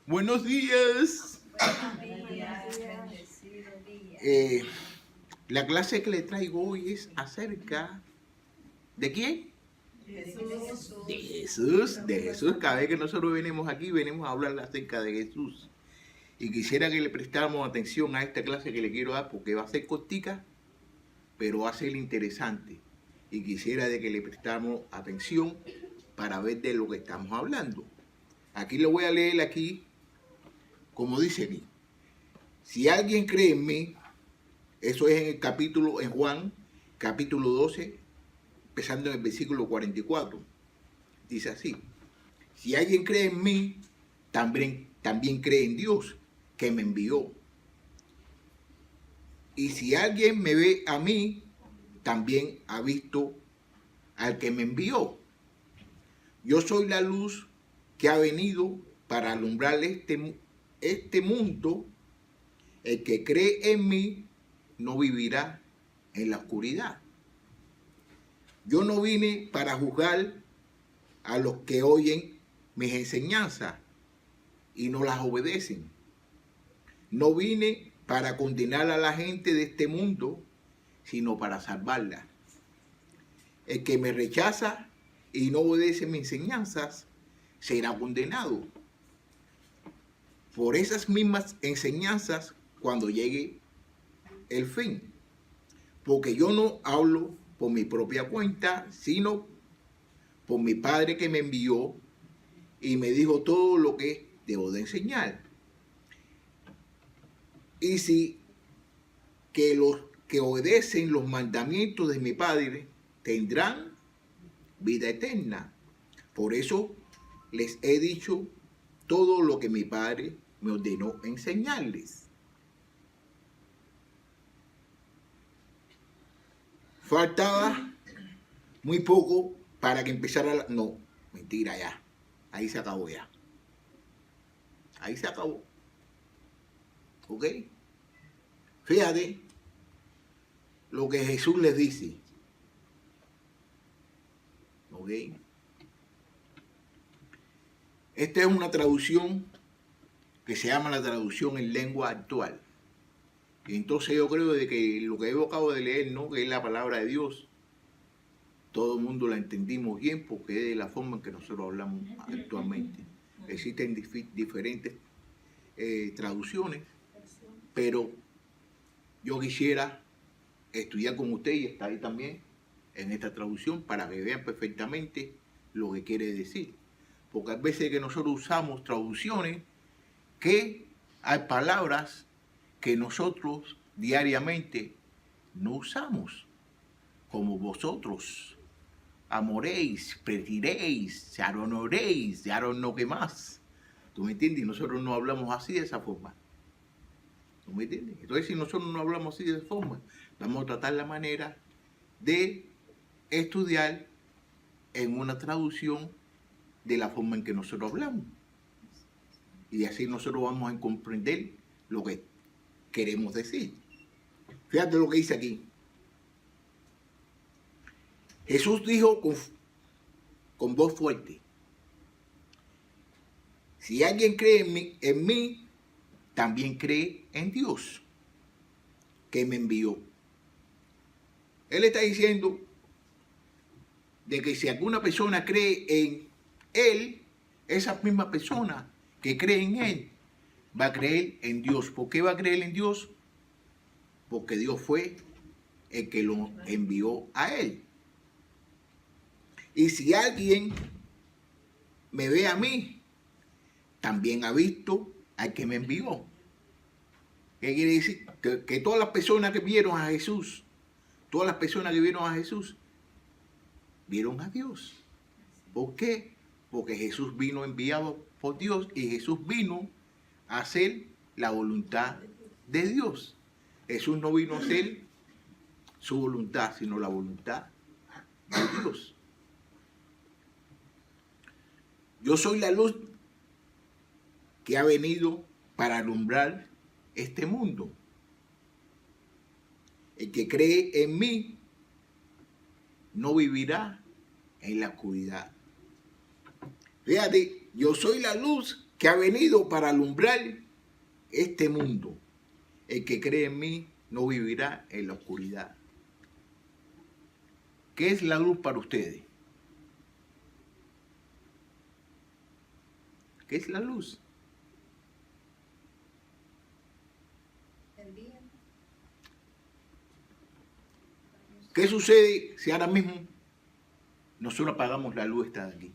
Buenos días. Buenos días, bendecido día. La clase que le traigo hoy es acerca ¿de quién? Jesús. De Jesús. De Jesús. Cada vez que nosotros venimos aquí, venimos a hablar acerca de Jesús. Y quisiera que le prestáramos atención a esta clase que le quiero dar porque va a ser cortica, pero va a ser interesante. Y quisiera de que le prestáramos atención para ver de lo que estamos hablando. Aquí lo voy a leer aquí, como dice aquí. Si alguien cree en mí, eso es en Juan, capítulo 12, empezando en el versículo 44. Dice así: si alguien cree en mí, también cree en Dios, que me envió. Y si alguien me ve a mí, también ha visto al que me envió. Yo soy la luz que ha venido para alumbrar este mundo. El que cree en mí no vivirá en la oscuridad. Yo no vine para juzgar a los que oyen mis enseñanzas y no las obedecen. No vine para condenar a la gente de este mundo, sino para salvarla. El que me rechaza y no obedece mis enseñanzas será condenado por esas mismas enseñanzas cuando llegue el fin. Porque yo no hablo por mi propia cuenta, sino por mi Padre que me envió y me dijo todo lo que debo de enseñar. Y si que los que obedecen los mandamientos de mi Padre tendrán vida eterna. Por eso les he dicho todo lo que mi Padre me ordenó enseñarles. Faltaba muy poco para que empezara la... No, mentira ya. Ahí se acabó ya. Ahí se acabó. ¿Ok? Fíjate lo que Jesús les dice. ¿Ok? Esta es una traducción que se llama la traducción en lengua actual. Y entonces yo creo de que lo que yo acabo de leer, ¿no?, que es la palabra de Dios, todo el mundo la entendimos bien porque es de la forma en que nosotros hablamos actualmente. Existen diferentes traducciones, pero yo quisiera estudiar con usted y estar ahí también en esta traducción para que vean perfectamente lo que quiere decir. Porque hay veces que nosotros usamos traducciones que hay palabras que nosotros diariamente no usamos, como vosotros amoréis, prediréis, ya no know qué más. ¿Tú me entiendes? Y nosotros no hablamos así de esa forma. ¿Tú me entiendes? Entonces, si nosotros no hablamos así de esa forma, vamos a tratar la manera de estudiar en una traducción de la forma en que nosotros hablamos. Y así nosotros vamos a comprender lo que queremos decir. Fíjate lo que dice aquí. Jesús dijo con voz fuerte: si alguien cree en mí, también cree en Dios, que me envió. Él está diciendo de que si alguna persona cree en Él, esa misma persona que cree en Él va a creer en Dios. ¿Por qué va a creer en Dios? Porque Dios fue el que lo envió a Él. Y si alguien me ve a mí, también ha visto al que me envió. ¿Qué quiere decir? Que todas las personas que vieron a Jesús, todas las personas que vieron a Jesús, vieron a Dios. ¿Por qué? Porque Jesús vino enviado por Dios y Jesús vino a hacer la voluntad de Dios. Jesús no vino a hacer su voluntad, sino la voluntad de Dios. Yo soy la luz que ha venido para alumbrar este mundo. El que cree en mí no vivirá en la oscuridad. Fíjate, yo soy la luz que ha venido para alumbrar este mundo. El que cree en mí no vivirá en la oscuridad. ¿Qué es la luz para ustedes? ¿Qué es la luz? El día. ¿Qué sucede si ahora mismo nosotros apagamos la luz esta de aquí?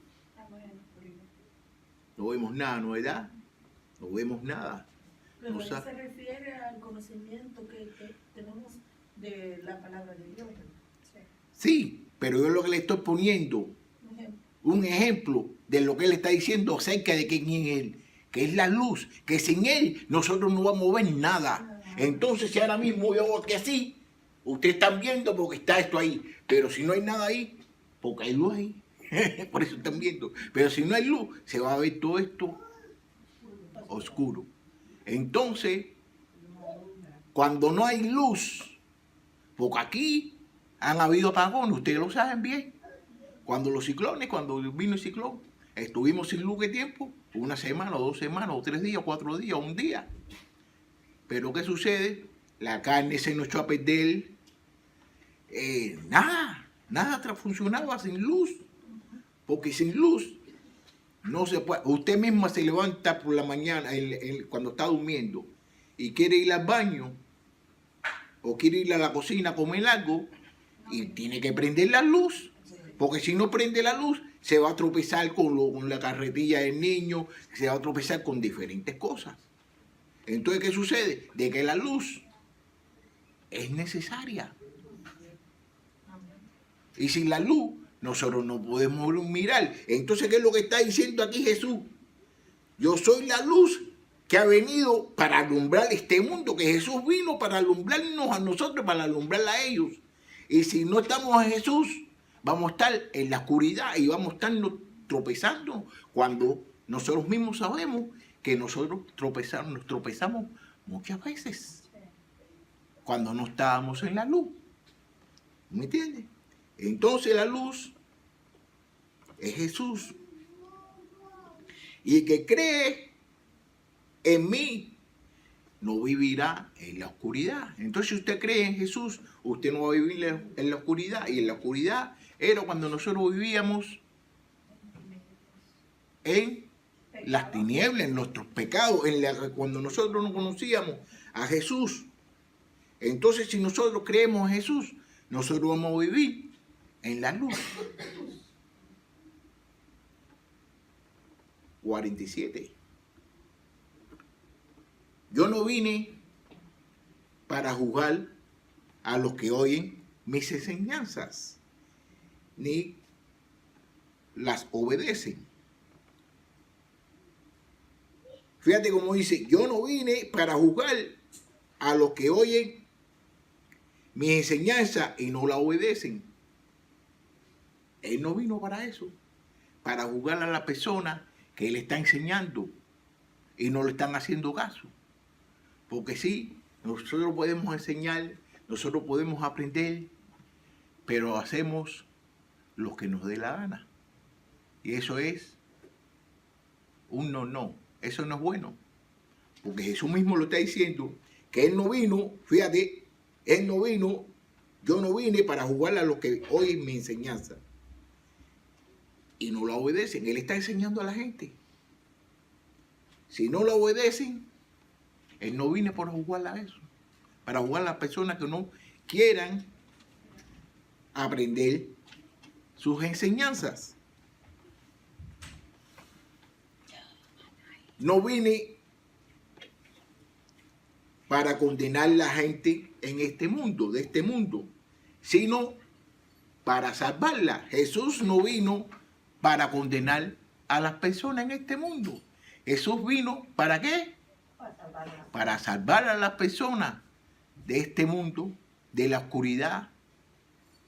No vemos nada, ¿verdad? No vemos nada. Pero No eso sa- se refiere al conocimiento que tenemos de la palabra de Dios. Sí, pero yo lo que le estoy poniendo Por ejemplo, un ejemplo de lo que él está diciendo acerca de quién es él, que es la luz, que sin él nosotros no vamos a ver nada. Entonces, si ahora mismo yo hago que así, ustedes están viendo porque está esto ahí, pero si no hay nada ahí, porque hay luz ahí, por eso están viendo. Pero si no hay luz, se va a ver todo esto oscuro. Entonces, cuando no hay luz, porque aquí han habido apagones, ustedes lo saben bien. Cuando los ciclones, cuando vino el ciclón, estuvimos sin luz, ¿qué tiempo? Una semana, o 2 semanas, o 3 días, o 4 días, o un día. Pero ¿qué sucede? La carne se nos echó a perder. Nada funcionaba sin luz. Porque sin luz no se puede. Usted misma se levanta por la mañana, cuando está durmiendo, y quiere ir al baño, o quiere ir a la cocina a comer algo, y tiene que prender la luz. Porque si no prende la luz, se va a tropezar con la carretilla del niño, se va a tropezar con diferentes cosas. Entonces, ¿qué sucede? De que la luz es necesaria. Y sin la luz, nosotros no podemos mirar. Entonces, ¿qué es lo que está diciendo aquí Jesús? Yo soy la luz que ha venido para alumbrar este mundo, que Jesús vino para alumbrarnos a nosotros, para alumbrar a ellos. Y si no estamos en Jesús, vamos a estar en la oscuridad y vamos a estar tropezando cuando nosotros mismos sabemos que nosotros nos tropezamos muchas veces cuando no estábamos en la luz. ¿Me entiendes? Entonces la luz es Jesús. Y el que cree en mí no vivirá en la oscuridad. Entonces, si usted cree en Jesús, usted no va a vivir en la oscuridad. Y en la oscuridad era cuando nosotros vivíamos en las tinieblas, en nuestros pecados, cuando nosotros no conocíamos a Jesús. Entonces, si nosotros creemos en Jesús, nosotros vamos a vivir en la luz. 47. Yo no vine para juzgar a los que oyen mis enseñanzas, ni las obedecen. Fíjate cómo dice, yo no vine para juzgar a los que oyen mis enseñanzas y no la obedecen. Él no vino para eso, para juzgar a la persona que él está enseñando y no le están haciendo caso. Porque sí, nosotros podemos enseñar, nosotros podemos aprender, pero hacemos lo que nos dé la gana. Y eso es un no. Eso no es bueno. Porque Jesús mismo lo está diciendo, que Él no vino, fíjate, Él no vino, yo no vine para jugar a los que oyen mi enseñanza. Y no la obedecen. Él está enseñando a la gente. Si no la obedecen, Él no vine para jugar a eso. Para jugar a las personas que no quieran aprender sus enseñanzas. No vine para condenar a la gente en este mundo, de este mundo, sino para salvarla. Jesús no vino para condenar a las personas en este mundo. Jesús vino ¿para qué? Para salvar a las personas de este mundo, de la oscuridad,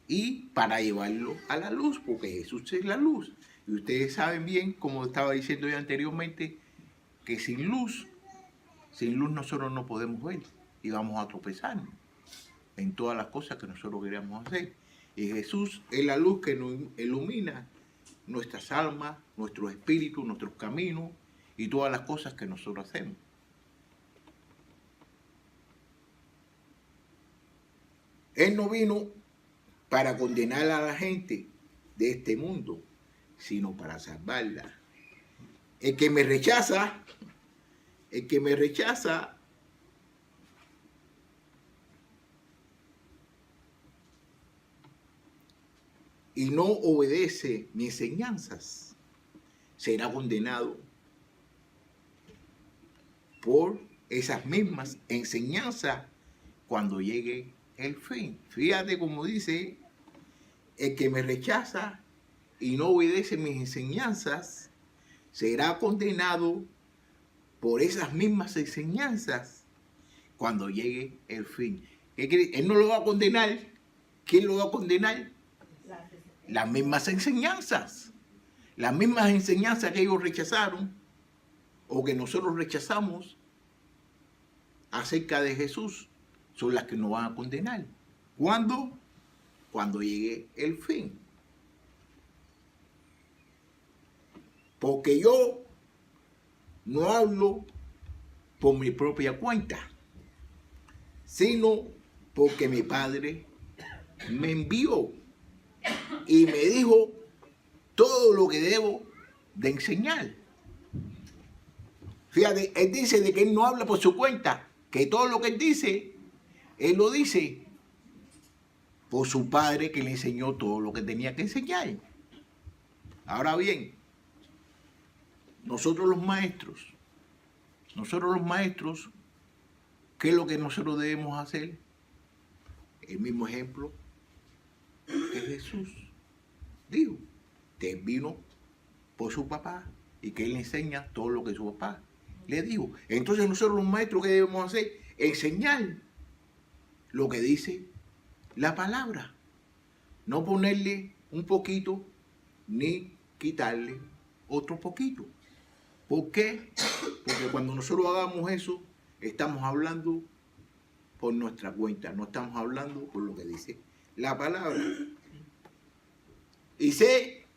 y para llevarlo a la luz, porque Jesús es la luz. Y ustedes saben bien, como estaba diciendo yo anteriormente, que sin luz nosotros no podemos ver y vamos a tropezarnos en todas las cosas que nosotros queramos hacer. Y Jesús es la luz que nos ilumina nuestras almas, nuestros espíritus, nuestros caminos, y todas las cosas que nosotros hacemos. Él no vino para condenar a la gente de este mundo, sino para salvarla. El que me rechaza y no obedece mis enseñanzas, será condenado por esas mismas enseñanzas cuando llegue el fin. Fíjate como dice, el que me rechaza y no obedece mis enseñanzas, será condenado por esas mismas enseñanzas cuando llegue el fin. Él no lo va a condenar. ¿Quién lo va a condenar? Las mismas enseñanzas. Las mismas enseñanzas que ellos rechazaron o que nosotros rechazamos acerca de Jesús son las que nos van a condenar. ¿Cuándo? Cuando llegue el fin. Porque yo no hablo por mi propia cuenta, sino porque mi Padre me envió y me dijo todo lo que debo de enseñar. Fíjate, él dice de que él no habla por su cuenta, que todo lo que él dice, él lo dice por su Padre que le enseñó todo lo que tenía que enseñar. Ahora bien, nosotros los maestros, ¿qué es lo que nosotros debemos hacer? El mismo ejemplo que Jesús dijo, que él vino por su papá y que él le enseña todo lo que su papá le dijo. Entonces nosotros los maestros, ¿qué debemos hacer? Enseñar lo que dice la palabra. No ponerle un poquito ni quitarle otro poquito. ¿Por qué? Porque cuando nosotros hagamos eso, estamos hablando por nuestra cuenta, no estamos hablando por lo que dice la palabra. Y sé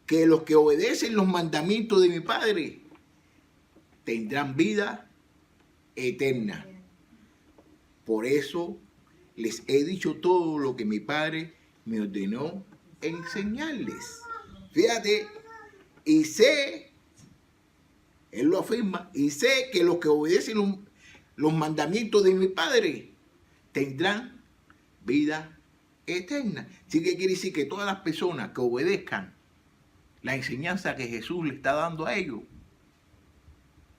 que los que obedecen los mandamientos de mi Padre tendrán vida eterna. Por eso les he dicho todo lo que mi Padre me ordenó enseñarles. Fíjate, y sé, él lo afirma, y sé que los que obedecen los mandamientos de mi Padre tendrán vida eterna. Así que quiere decir que todas las personas que obedezcan la enseñanza que Jesús le está dando a ellos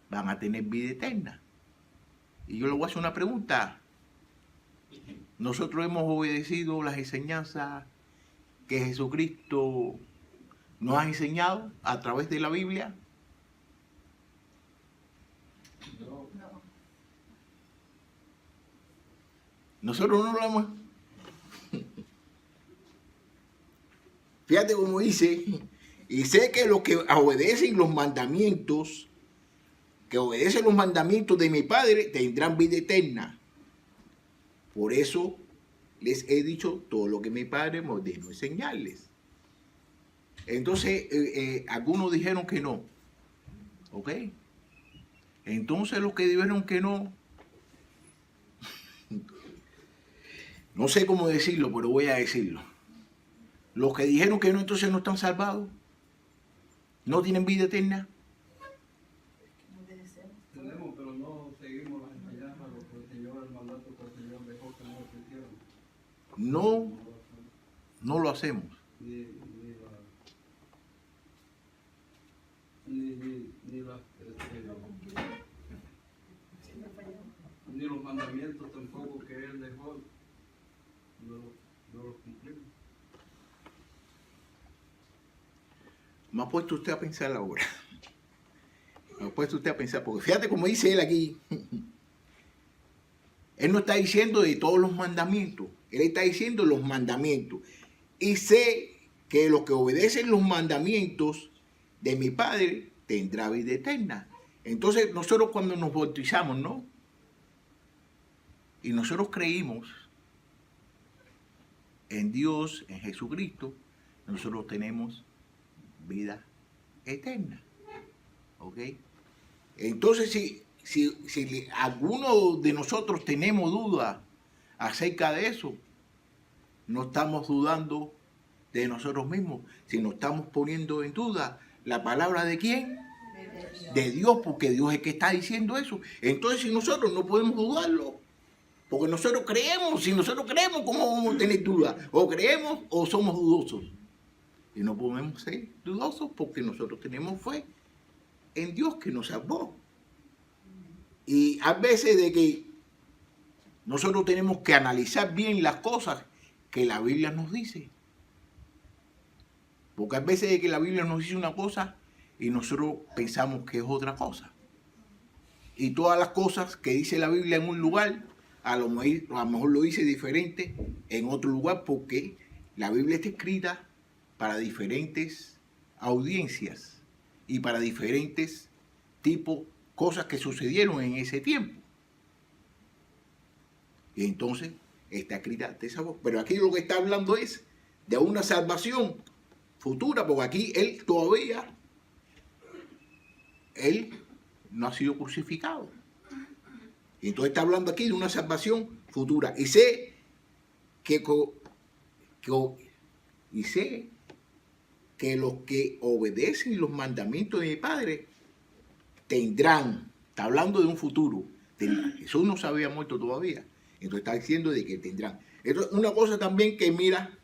van a tener vida eterna. Y yo le voy a hacer una pregunta. ¿Nosotros hemos obedecido las enseñanzas que Jesucristo nos ha enseñado a través de la Biblia? No. Nosotros no lo hemos. Fíjate cómo dice, y sé que los que obedecen los mandamientos, de mi Padre, tendrán vida eterna. Por eso les he dicho todo lo que mi Padre me ordenó enseñarles. Entonces, algunos dijeron que no. ¿Ok? Entonces los que dijeron que no, no sé cómo decirlo, pero voy a decirlo. Los que dijeron que no, entonces no están salvados. No tienen vida eterna. Tenemos, pero no seguimos las enseñanzas, lo que el Señor, el mandato que el Señor dejó que no se hicieron. No lo hacemos. Ni los mandamientos tampoco que Él dejó, no los cumplimos. Me ha puesto usted a pensar ahora. Porque fíjate cómo dice él aquí. Él no está diciendo de todos los mandamientos. Él está diciendo los mandamientos. Y sé que los que obedecen los mandamientos de mi Padre tendrá vida eterna. Entonces nosotros cuando nos bautizamos, ¿no? Y nosotros creímos en Dios, en Jesucristo, nosotros tenemos vida eterna. ¿Ok? Entonces, si alguno de nosotros tenemos duda acerca de eso, no estamos dudando de nosotros mismos, sino estamos poniendo en duda la palabra de quién, de Dios, porque Dios es el que está diciendo eso. Entonces, si nosotros no podemos dudarlo, porque nosotros creemos, si nosotros creemos, ¿cómo vamos a tener duda? O creemos o somos dudosos. Y no podemos ser dudosos porque nosotros tenemos fe en Dios que nos salvó. Y a veces de que nosotros tenemos que analizar bien las cosas que la Biblia nos dice. Porque a veces de que la Biblia nos dice una cosa y nosotros pensamos que es otra cosa. Y todas las cosas que dice la Biblia en un lugar, a lo mejor lo dice diferente en otro lugar, porque la Biblia está escrita para diferentes audiencias y para diferentes tipos, cosas que sucedieron en ese tiempo. Y entonces está escrita de esa voz. Pero aquí lo que está hablando es de una salvación futura, porque aquí él todavía, él no ha sido crucificado. Y entonces está hablando aquí de una salvación futura. Y sé que los que obedecen los mandamientos de mi Padre tendrán. Está hablando de un futuro. Jesús no se había muerto todavía. Entonces está diciendo de que tendrán. Esto es una cosa también que mira,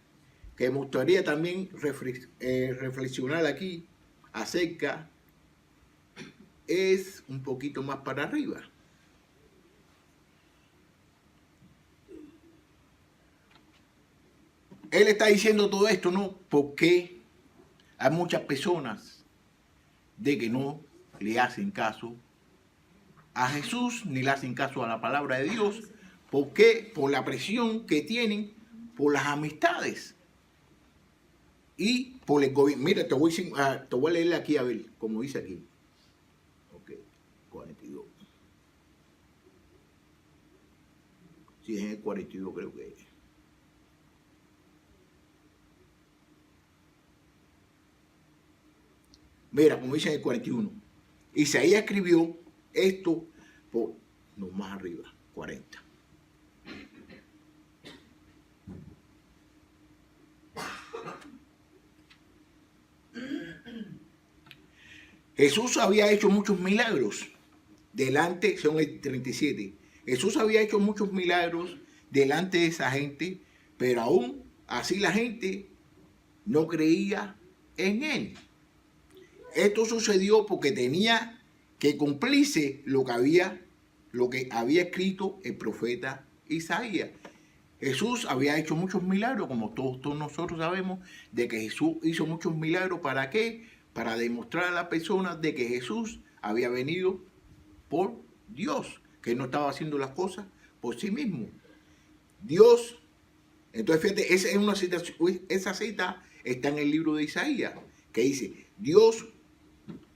que me gustaría también reflexionar aquí acerca, es un poquito más para arriba. Él está diciendo todo esto, ¿no? Porque hay muchas personas de que no le hacen caso a Jesús, ni le hacen caso a la palabra de Dios. ¿Por qué? Por la presión que tienen, por las amistades y por el gobierno. Mira, te voy a leer aquí a ver, como dice aquí. Ok, 42. Sí, es en el 42 creo que es. Mira, como dice en el 41. Isaías escribió esto no, más arriba, 40. Jesús había hecho muchos milagros delante, son el 37. Jesús había hecho muchos milagros delante de esa gente, pero aún así la gente no creía en él. Esto sucedió porque tenía que cumplirse lo que había escrito el profeta Isaías. Jesús había hecho muchos milagros, como todos nosotros sabemos, de que Jesús hizo muchos milagros. ¿Para qué? Para demostrar a las personas de que Jesús había venido por Dios, que no estaba haciendo las cosas por sí mismo. Dios, entonces fíjate, esa cita está en el libro de Isaías, que dice, Dios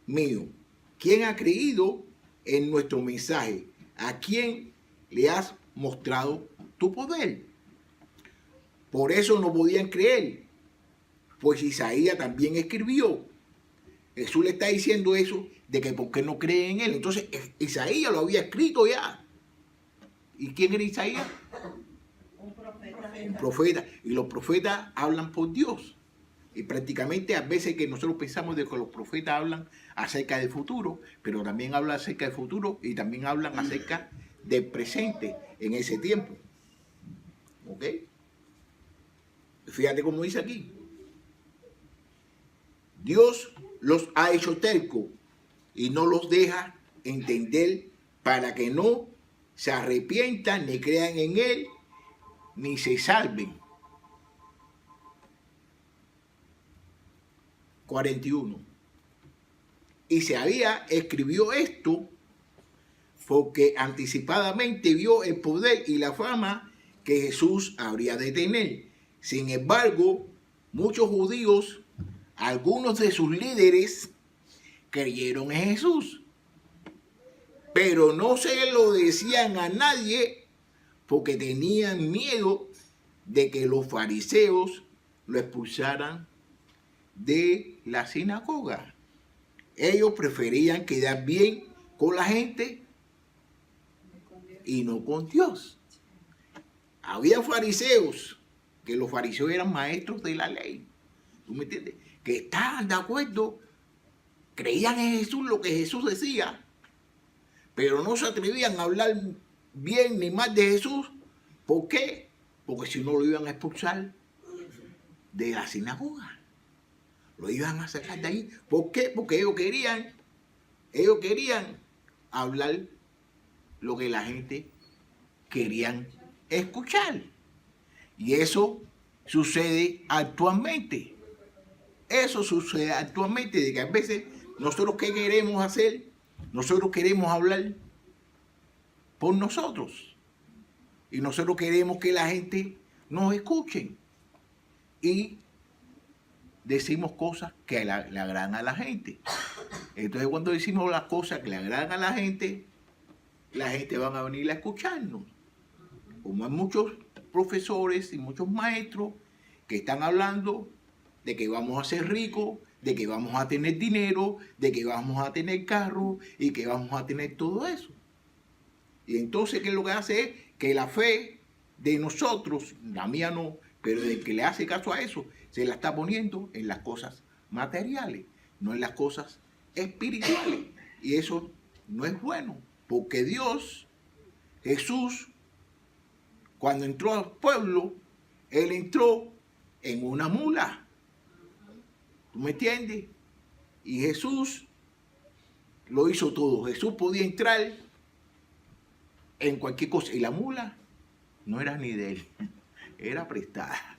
mío, ¿quién ha creído en nuestro mensaje? ¿A quién le has mostrado tu poder? Por eso no podían creer, pues Isaías también escribió. Jesús le está diciendo eso, de que por qué no creen en él. Entonces Isaías lo había escrito ya. ¿Y quién era Isaías? Un profeta. Un profeta. Y los profetas hablan por Dios. Y prácticamente a veces que nosotros pensamos de que los profetas hablan acerca del futuro, pero también hablan acerca del futuro y también hablan acerca del presente en ese tiempo. ¿Ok? Fíjate cómo dice aquí. Dios los ha hecho tercos y no los deja entender para que no se arrepientan ni crean en él ni se salven. 41. Isaías escribió esto porque anticipadamente vio el poder y la fama que Jesús habría de tener. Sin embargo, muchos judíos, algunos de sus líderes, creyeron en Jesús, pero no se lo decían a nadie porque tenían miedo de que los fariseos lo expulsaran de la sinagoga. Ellos preferían quedar bien con la gente y no con Dios. Había fariseos, que los fariseos eran maestros de la ley. ¿Tú me entiendes? Que estaban de acuerdo, creían en Jesús lo que Jesús decía, pero no se atrevían a hablar bien ni mal de Jesús. ¿Por qué? Porque si no lo iban a expulsar de la sinagoga. Lo iban a sacar de ahí. ¿Por qué? Porque ellos querían hablar lo que la gente querían escuchar. Y eso sucede actualmente. Eso sucede actualmente, de que a veces nosotros ¿qué queremos hacer? Nosotros queremos hablar por nosotros. Y nosotros queremos que la gente nos escuche. Y decimos cosas que le agradan a la gente. Entonces cuando decimos las cosas que le agradan a la gente van a venir a escucharnos. Como hay muchos profesores y muchos maestros que están hablando de que vamos a ser ricos, de que vamos a tener dinero, de que vamos a tener carro y que vamos a tener todo eso. Y entonces, ¿qué es lo que hace? Es que la fe de nosotros, la mía no, pero el que le hace caso a eso, se la está poniendo en las cosas materiales, no en las cosas espirituales. Y eso no es bueno, porque Dios, Jesús, cuando entró al pueblo, Él entró en una mula. ¿Tú me entiendes? Y Jesús lo hizo todo. Jesús podía entrar en cualquier cosa. Y la mula no era ni de Él, era prestada.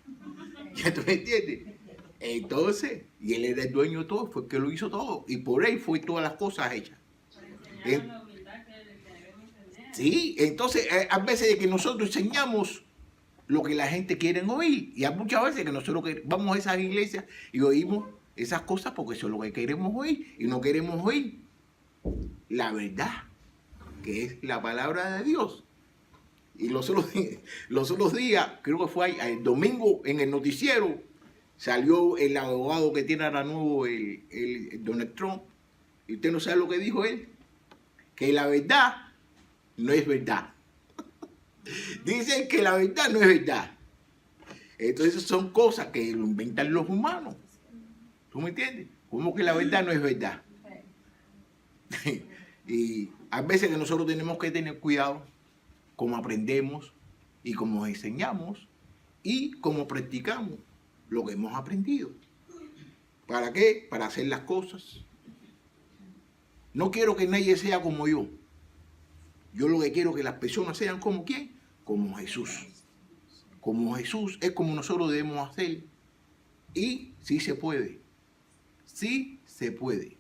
¿Ya tú me entiendes? Entonces, y Él era el dueño de todo, fue el que lo hizo todo. Y por Él fue todas las cosas hechas. Sí, entonces a veces de que nosotros enseñamos lo que la gente quiere oír. Y hay muchas veces que nosotros vamos a esas iglesias y oímos esas cosas porque eso es lo que queremos oír. Y no queremos oír la verdad, que es la palabra de Dios. Y los otros días, creo que fue el domingo, en el noticiero, salió el abogado que tiene ahora nuevo, el Donald Trump. Y usted no sabe lo que dijo él. Que la verdad no es verdad. Dicen que la verdad no es verdad. Entonces son cosas que lo inventan los humanos. ¿Tú me entiendes? Como que la verdad no es verdad. Y hay veces que nosotros tenemos que tener cuidado cómo aprendemos y cómo enseñamos y cómo practicamos lo que hemos aprendido. ¿Para qué? Para hacer las cosas. No quiero que nadie sea como yo. Yo lo que quiero es que las personas sean como ¿quién? Como Jesús. Como Jesús es como nosotros debemos hacer. Y sí se puede. Sí se puede.